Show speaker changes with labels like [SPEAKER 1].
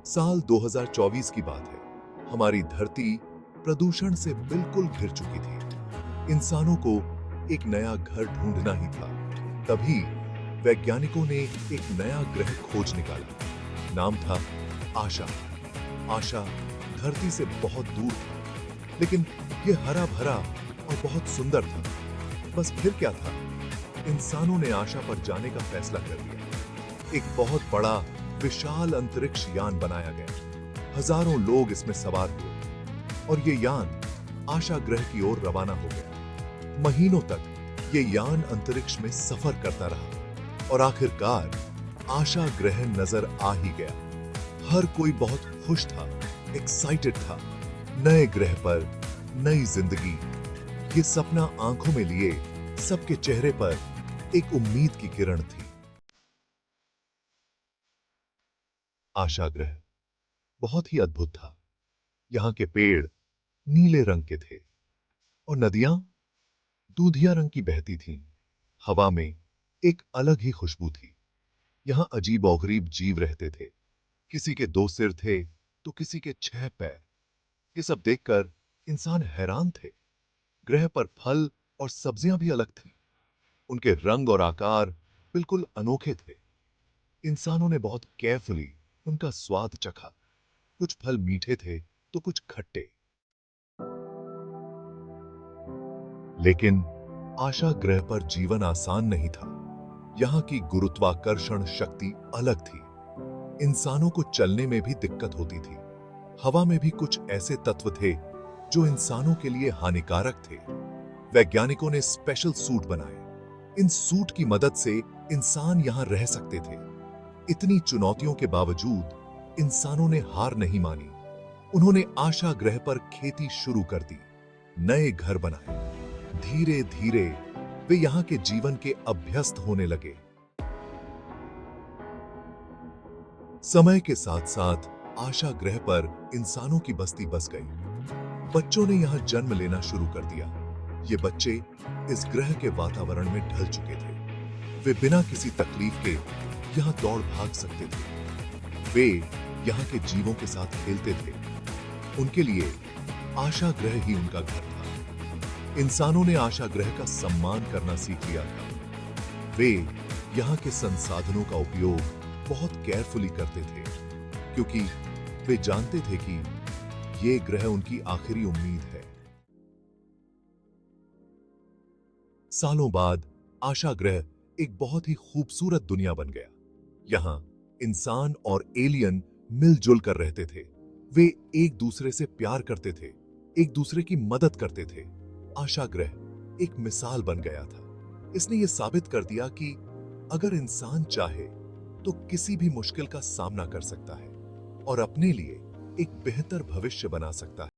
[SPEAKER 1] साल 2024 की बात है। हमारी धरती प्रदूषण से बिल्कुल घिर चुकी थी। इंसानों को एक नया घर ढूंढना ही था। तभी वैज्ञानिकों ने एक नया ग्रह खोज निकाला। नाम था आशा। आशा धरती से बहुत दूर था, लेकिन यह हरा भरा और बहुत सुंदर था। बस फिर क्या था? इंसानों ने आशा पर जाने का फैसला कर लिया। एक बहुत बड़ा विशाल अंतरिक्ष यान बनाया गया। हजारों लोग इसमें सवार हुए और ये यान आशा ग्रह की ओर रवाना हो गया। महीनों तक ये यान अंतरिक्ष में सफर करता रहा और आखिरकार आशा ग्रह नजर आ ही गया। हर कोई बहुत खुश था, एक्साइटेड था। नए ग्रह पर नई जिंदगी, ये सपना आंखों में लिए सबके चेहरे पर एक उम्मीद की किरण थी। आशा ग्रह बहुत ही अद्भुत था। यहाँ के पेड़ नीले रंग के थे और नदियां दूधिया रंग की बहती थीं। हवा में एक अलग ही खुशबू थी। यहाँ अजीब-ओ-गरीब जीव रहते थे। किसी के 2 सिर थे तो किसी के 6 पैर। ये सब देखकर इंसान हैरान थे। ग्रह पर फल और सब्जियां भी अलग थीं। उनके रंग और आकार बिल्कुल अनोखे थे। इंसानों ने बहुत केयरफुली उनका स्वाद चखा। कुछ फल मीठे थे तो कुछ खट्टे। लेकिन आशा ग्रह पर जीवन आसान नहीं था। यहाँ की गुरुत्वाकर्षण शक्ति अलग थी। इंसानों को चलने में भी दिक्कत होती थी। हवा में भी कुछ ऐसे तत्व थे जो इंसानों के लिए हानिकारक थे। वैज्ञानिकों ने स्पेशल सूट बनाए। इन सूट की मदद से इंसान यहां रह सकते थे। इतनी चुनौतियों के बावजूद इंसानों ने हार नहीं मानी। उन्होंने आशा ग्रह पर खेती शुरू कर दी, नए घर बनाए। धीरे धीरे वे यहां के जीवन के अभ्यस्त होने लगे। समय के साथ साथ आशा ग्रह पर इंसानों की बस्ती बस गई। बच्चों ने यहां जन्म लेना शुरू कर दिया। ये बच्चे इस ग्रह के वातावरण में ढल चुके थे। वे बिना किसी तकलीफ के यहां दौड़ भाग सकते थे। वे यहां के जीवों के साथ खेलते थे। उनके लिए आशा ग्रह ही उनका घर था। इंसानों ने आशा ग्रह का सम्मान करना सीख लिया था। वे यहां के संसाधनों का उपयोग बहुत केयरफुली करते थे, क्योंकि वे जानते थे कि ये ग्रह उनकी आखिरी उम्मीद है। सालों बाद आशा ग्रह एक बहुत ही खूबसूरत दुनिया बन गया। यहां इंसान और एलियन मिलजुल कर रहते थे। वे एक दूसरे से प्यार करते थे, एक दूसरे की मदद करते थे। आशा ग्रह एक मिसाल बन गया था। इसने यह साबित कर दिया कि अगर इंसान चाहे तो किसी भी मुश्किल का सामना कर सकता है और अपने लिए एक बेहतर भविष्य बना सकता है।